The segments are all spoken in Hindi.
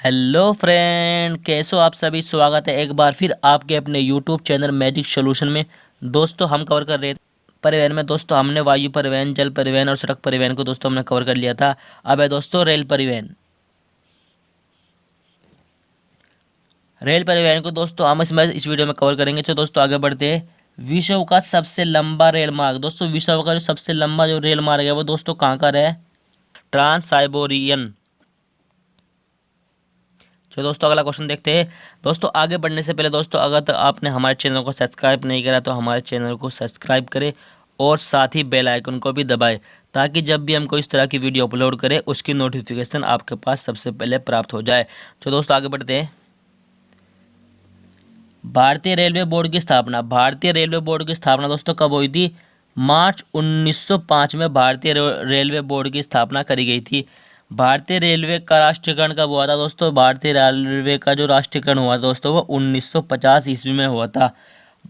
हेलो फ्रेंड, कैसे हो आप सभी। स्वागत है एक बार फिर आपके अपने यूट्यूब चैनल मैजिक सॉल्यूशन में। दोस्तों हम कवर कर रहे थे परिवहन में। दोस्तों हमने वायु परिवहन, जल परिवहन और सड़क परिवहन को दोस्तों हमने कवर कर लिया था। अब है दोस्तों रेल परिवहन। रेल परिवहन को दोस्तों हम इस वीडियो में कवर करेंगे। तो दोस्तों आगे बढ़ते हैं। विश्व का सबसे लंबा रेल मार्ग। दोस्तों विश्व का जो सबसे लंबा जो रेल मार्ग है वो दोस्तों कहाँ का है? Trans Siberian. चलो दोस्तों अगला क्वेश्चन देखते हैं। दोस्तों आगे बढ़ने से पहले दोस्तों अगर तो आपने हमारे चैनल को सब्सक्राइब नहीं करा तो हमारे चैनल को सब्सक्राइब करें और साथ ही बेल आइकन को भी दबाएं, ताकि जब भी हम कोई इस तरह की वीडियो अपलोड करें उसकी नोटिफिकेशन आपके पास सबसे पहले प्राप्त हो जाए। तो दोस्तों आगे बढ़ते हैं। भारतीय रेलवे बोर्ड की स्थापना। भारतीय रेलवे बोर्ड की स्थापना दोस्तों कब हुई थी? मार्च 1905 में भारतीय रेलवे बोर्ड की स्थापना करी गई थी। भारतीय रेलवे का राष्ट्रीयकरण कब हुआ था दोस्तों? भारतीय रेलवे का जो राष्ट्रीयकरण हुआ था दोस्तों वो 1950 ईस्वी में हुआ था।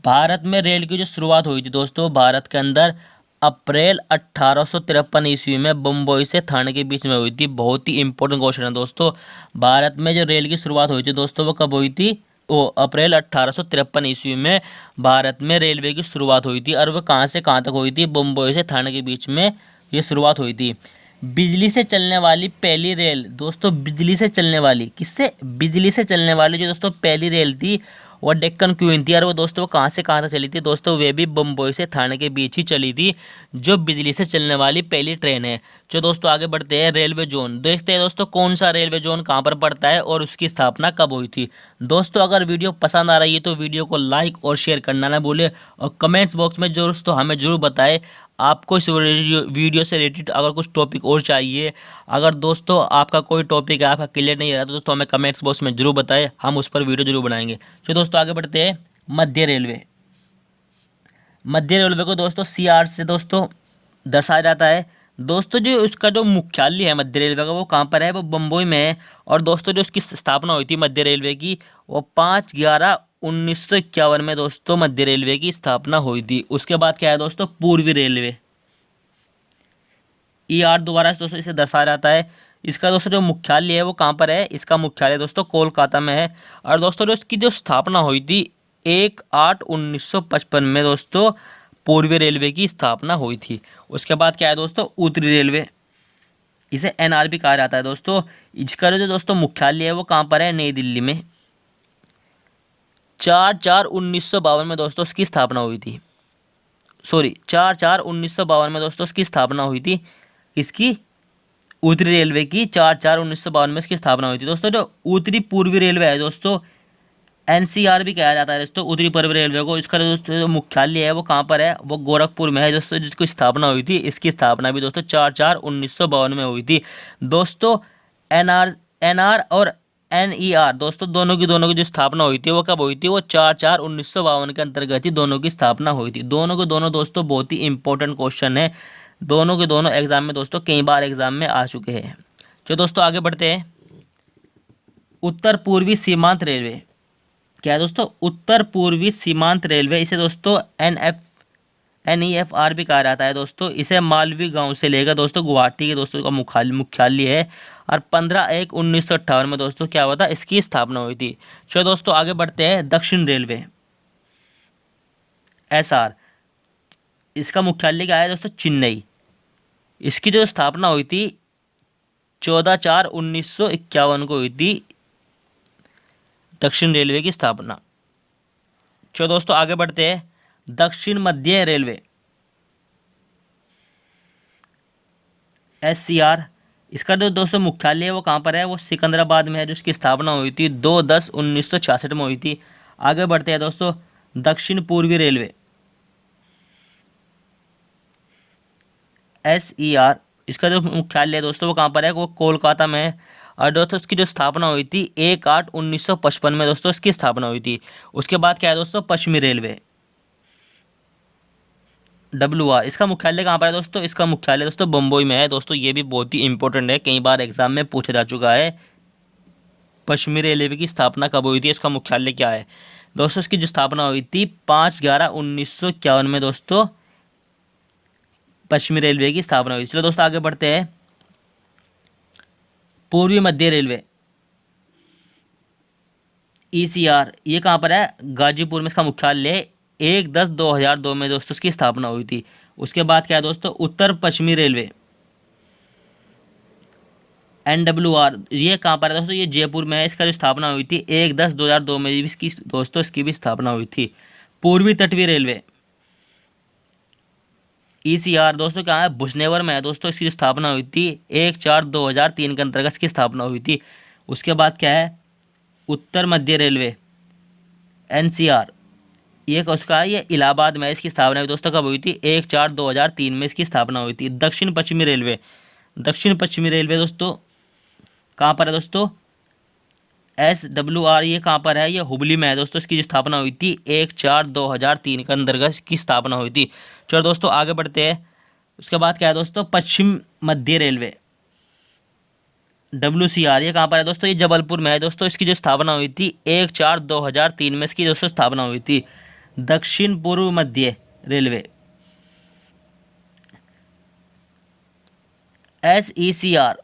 भारत में रेल की जो शुरुआत हुई थी दोस्तों भारत के अंदर अप्रैल 1853 ईस्वी में बम्बई से थाने के बीच में हुई थी। बहुत ही इंपॉर्टेंट क्वेश्चन है दोस्तों। भारत में जो रेल की शुरुआत हुई थी दोस्तों वो कब हुई थी? वो अप्रैल 1853 ईस्वी में भारत में रेलवे की शुरुआत हुई थी। और वो कहाँ से कहाँ तक हुई थी? बम्बई से थाने के बीच में ये शुरुआत हुई थी। बिजली से चलने वाली पहली रेल दोस्तों, बिजली से चलने वाली, किससे? बिजली से चलने वाली जो दोस्तों पहली रेल थी वो डेक्कन क्वीन थी। और वो दोस्तों कहाँ से कहाँ तक चली थी दोस्तों? वे भी बम्बई से थाने के बीच ही चली थी, जो बिजली से चलने वाली पहली ट्रेन है। जो दोस्तों आगे बढ़ते हैं। रेलवे जोन देखते हैं दोस्तों, कौन सा रेलवे जोन कहाँ पर पड़ता है और उसकी स्थापना कब हुई थी। दोस्तों अगर वीडियो पसंद आ रही है तो वीडियो को लाइक और शेयर करना ना भूले, और कमेंट्स बॉक्स में जो दोस्तों हमें जरूर बताएं आपको इस वीडियो से रिलेटेड अगर कुछ टॉपिक और चाहिए। अगर दोस्तों आपका कोई टॉपिक है आपका क्लियर नहीं रहा तो दोस्तों हमें कमेंट्स बॉक्स में जरूर बताएं, हम उस पर वीडियो जरूर बनाएंगे। तो दोस्तों आगे बढ़ते हैं। मध्य रेलवे। मध्य रेलवे को दोस्तों सीआर से दोस्तों दर्शाया जाता है। दोस्तों जो उसका जो मुख्यालय है मध्य रेलवे का वो कहाँ पर है? वो बम्बई में है। और दोस्तों जो उसकी स्थापना हुई थी मध्य रेलवे की वो 5/11/1951 में दोस्तों मध्य रेलवे की स्थापना हुई थी। उसके बाद क्या है दोस्तों? पूर्वी रेलवे। ER दोबारा से दोस्तों इसे दर्शाया जाता है। इसका दोस्तों जो मुख्यालय है वो कहाँ पर है? इसका मुख्यालय दोस्तों कोलकाता में है। और दोस्तों जो इसकी जो स्थापना हुई थी 1/8/1955 में दोस्तों पूर्वी रेलवे की स्थापना हुई थी। उसके बाद क्या है दोस्तों? उत्तरी रेलवे। इसे NR भी कहा जाता है दोस्तों। इसका जो दोस्तों मुख्यालय है वो कहाँ पर है? नई दिल्ली में। 4/4/1952 में दोस्तों उसकी स्थापना हुई थी। सॉरी, 4/4/1952 में दोस्तों उसकी स्थापना हुई थी। इसकी उत्तरी रेलवे की 4/4/1952 में इसकी स्थापना हुई थी। दोस्तों जो उत्तरी पूर्वी रेलवे है दोस्तों NCR भी कहा जाता है दोस्तों उत्तरी पूर्वी रेलवे को। इसका दोस्तों जो मुख्यालय है वो कहाँ पर है? वो गोरखपुर में है दोस्तों, जिसकी स्थापना हुई थी। इसकी स्थापना भी दोस्तों 4/4/1952 में हुई थी। दोस्तों NR NR और NER दोस्तों दोनों की जो स्थापना हुई थी वो कब हुई थी? वो 4/4/1952 के अंतर्गत ही दोनों की स्थापना हुई थी। दोनों के दोनों दोस्तों बहुत ही इंपॉर्टेंट क्वेश्चन है। दोनों के दोनों एग्जाम में दोस्तों कई बार एग्जाम में आ चुके हैं। चलो दोस्तों आगे बढ़ते हैं। उत्तर पूर्वी सीमांत रेलवे। क्या है दोस्तों? उत्तर पूर्वी सीमांत रेलवे। इसे दोस्तों NEFR भी कहा जाता है दोस्तों। इसे मालवी गांव से लेकर दोस्तों गुवाहाटी के दोस्तों का मुख्यालय है। और 15/1/1958 में दोस्तों क्या हुआ था? इसकी स्थापना हुई थी। चलो दोस्तों आगे बढ़ते हैं। दक्षिण रेलवे SR। इसका मुख्यालय क्या है दोस्तों? चेन्नई। इसकी जो स्थापना हुई थी 14/4/1951 को हुई थी दक्षिण रेलवे की स्थापना। चलो दोस्तों आगे बढ़ते हैं। दक्षिण मध्य रेलवे SCR। इसका जो दोस्तों मुख्यालय है वो कहाँ पर है? वो सिकंदराबाद में है, जो इसकी स्थापना हुई थी 2/10/1966 में हुई थी। आगे बढ़ते हैं दोस्तों। दक्षिण पूर्वी रेलवे SER। इसका जो मुख्यालय है दोस्तों वो कहाँ पर है? वो कोलकाता में है। और दोस्तों इसकी जो स्थापना हुई थी 1/8/1955 में दोस्तों इसकी स्थापना हुई थी। उसके बाद क्या है दोस्तों? पश्चिमी रेलवे WR। इसका मुख्यालय कहाँ पर है दोस्तों? इसका मुख्यालय दोस्तों बम्बई में है दोस्तों। ये भी बहुत ही इंपॉर्टेंट है, कई बार एग्जाम में पूछा जा चुका है। पश्चिमी रेलवे की स्थापना कब हुई थी? इसका मुख्यालय क्या है दोस्तों? इसकी जो स्थापना हुई थी 5/11/1951 में दोस्तों पश्चिमी रेलवे की स्थापना हुई। चलो दोस्तों आगे बढ़ते हैं। पूर्वी मध्य रेलवे ECR ये कहाँ पर है? गाजीपुर में इसका मुख्यालय है। 1/10/2002 में दोस्तों इसकी स्थापना हुई थी। उसके बाद क्या है दोस्तों? उत्तर पश्चिमी रेलवे NWR ये कहाँ पर है दोस्तों? ये जयपुर में है। इसका जो स्थापना हुई थी 1/10/2002 में भी इसकी दोस्तों इसकी भी स्थापना हुई थी। पूर्वी तटवीय रेलवे ECR दोस्तों कहाँ है? भुसनेवर में है दोस्तों। इसकी जो स्थापना हुई थी 1/4/2003 के अंतर्गत इसकी स्थापना हुई थी। उसके बाद क्या है? उत्तर मध्य रेलवे NCR ये उसका है, ये इलाहाबाद में है। इसकी स्थापना भी दोस्तों कब हुई थी? 1/4/2003 में इसकी स्थापना हुई थी। दक्षिण पश्चिमी रेलवे दोस्तों कहाँ पर है दोस्तों? SWR ये कहाँ पर है? ये हुबली में है दोस्तों। इसकी जो स्थापना हुई थी 1/4/2003 के अंतर्गत इसकी स्थापना हुई थी। चलो दोस्तों आगे बढ़ते हैं। उसके बाद क्या है दोस्तों? पश्चिम मध्य रेलवे WCR ये कहाँ पर है दोस्तों? ये जबलपुर में है दोस्तों। इसकी जो स्थापना हुई थी 1/4/2003 में इसकी दोस्तों स्थापना हुई थी। दक्षिण पूर्व मध्य रेलवे SECR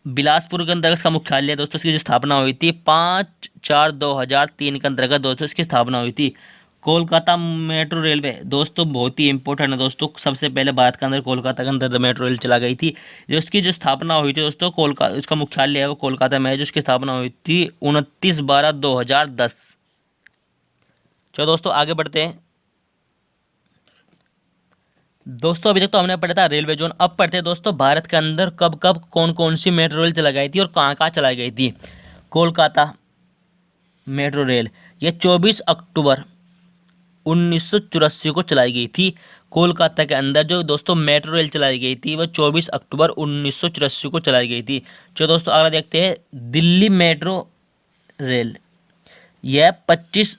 बिलासपुर के अंतर्गत इसका मुख्यालय है दोस्तों। इसकी जो स्थापना हुई थी 5/4/2003 के अंतर्गत दोस्तों इसकी स्थापना हुई थी। कोलकाता मेट्रो रेलवे दोस्तों बहुत ही इंपॉर्टेंट है दोस्तों। सबसे पहले भारत के अंदर कोलकाता के अंदर मेट्रो रेल चला गई थी। जो इसकी जो स्थापना हुई थी दोस्तों कोलकाता इसका मुख्यालय है वो कोलकाता में है। जो इसकी स्थापना हुई थी 29/12/2010। चलो दोस्तों आगे बढ़ते हैं। दोस्तों अभी तक तो हमने पढ़ा था रेलवे जोन। अब पढ़ते हैं दोस्तों भारत के अंदर कब कब कौन कौन सी मेट्रो रेल चलाई गई थी और कहाँ कहाँ चलाई गई थी। कोलकाता मेट्रो रेल ये 24 अक्टूबर 1984 को चलाई गई थी। कोलकाता के अंदर जो दोस्तों मेट्रो रेल चलाई गई थी वह 24 अक्टूबर 1984 को चलाई गई थी। चलो दोस्तों अगला देखते हैं दिल्ली मेट्रो रेल। यह 25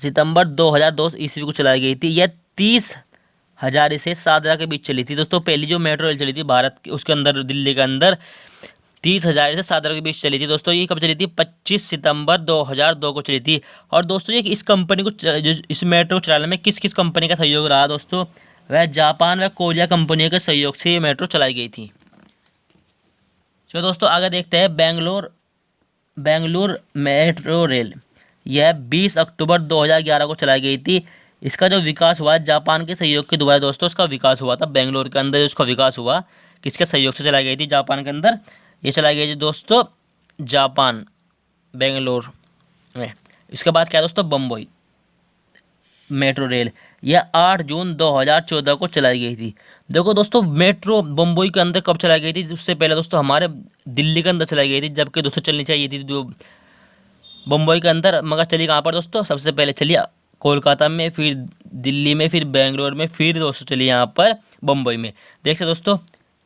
सितंबर 2002 ईस्वी को चलाई गई थी। यह 30,000 से 7,000 के बीच चली थी दोस्तों। पहली जो मेट्रो रेल चली थी भारत के उसके अंदर दिल्ली के अंदर 30,000 से 7,000 के बीच चली थी दोस्तों। ये कब चली थी? 25 सितंबर 2002 को चली थी। और दोस्तों ये इस कंपनी को जो इस मेट्रो चलाने में किस किस कंपनी का सहयोग रहा दोस्तों? वह जापान व कोरिया कंपनियों के सहयोग से ये मेट्रो चलाई गई थी। चलो दोस्तों आगे देखते हैं बेंगलुरु मेट्रो रेल। यह 20 अक्टूबर 2011 को चलाई गई थी। इसका जो विकास हुआ जापान के सहयोग के द्वारा दोस्तों इसका विकास हुआ था। बेंगलोर के अंदर उसका विकास हुआ किसके सहयोग से चलाई गई थी? जापान के अंदर ये चलाई गई थी दोस्तों जापान बेंगलोर में। इसके बाद क्या है दोस्तों? बम्बई मेट्रो रेल यह 8 जून 2014 को चलाई गई थी। देखो दोस्तों मेट्रो बम्बई के अंदर कब चलाई गई थी? उससे पहले दोस्तों हमारे दिल्ली के अंदर चलाई गई थी, जबकि दोस्तों चलनी चाहिए थी जो बम्बई के अंदर, मगर चली कहाँ पर दोस्तों? सबसे पहले चली कोलकाता में, फिर दिल्ली में, फिर बेंगलोर में, फिर दोस्तों चली यहाँ पर बम्बई में। देखते दोस्तों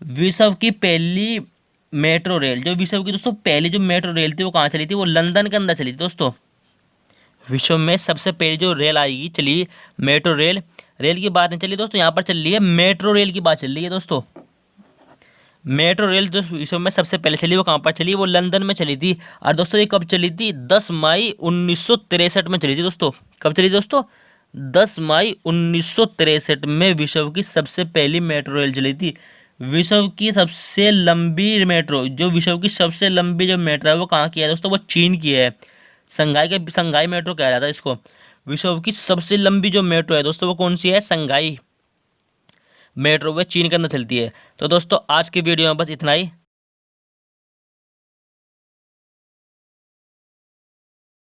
विश्व की पहली मेट्रो रेल, जो विश्व की दोस्तों पहली जो मेट्रो रेल थी वो कहाँ चली थी? वो लंदन के अंदर चली थी दोस्तों। विश्व में सबसे पहली जो रेल आएगी चली मेट्रो रेल। रेल की बात नहीं चली दोस्तों, यहाँ पर चल रही है मेट्रो रेल की बात चल रही है दोस्तों। मेट्रो रेल जो विश्व में सबसे पहले चली वो कहाँ पर चली? वो लंदन में चली थी। और दोस्तों ये कब चली थी? 10 मई 1963 में चली थी दोस्तों। कब चली थी दोस्तों? 10 मई 1963 में विश्व की सबसे पहली मेट्रो रेल चली थी। विश्व की सबसे लंबी मेट्रो, जो विश्व की सबसे लंबी जो मेट्रो है वो कहाँ की है दोस्तों? वो चीन की है। संघाई मेट्रो कह रहा था इसको। विश्व की सबसे लंबी जो मेट्रो है दोस्तों वो कौन सी है? संघाई मेट्रो, वे चीन के अंदर चलती है। तो दोस्तों आज की वीडियो में बस इतना ही।